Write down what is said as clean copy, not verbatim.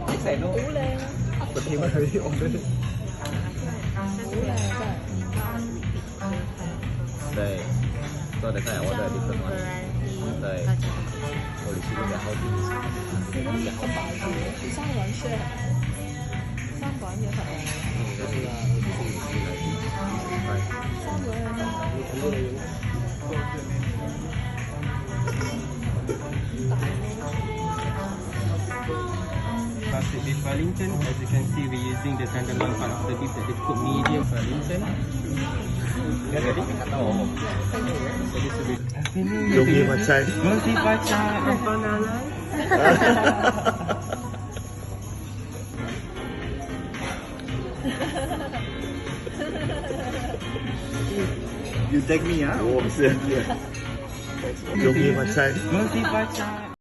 Chiếc xe nó Ủ lên á. bình thường mà thấy ổn đấy. Ủ lên rồi. Đây, tôi đã khai order di depan. Đây,我的是一个好几，一个白字，三文是三文也好，三文也好。Classic beef Wellington. As you can see, we're using the tenderloin part of the beef that is cooked medium Wellington. Cái này thì cắt đầu. So this will be Yogi Macai. Roti Bacai empanada. You take me, ah? Oh, Yogi Macai. Roti Bacai.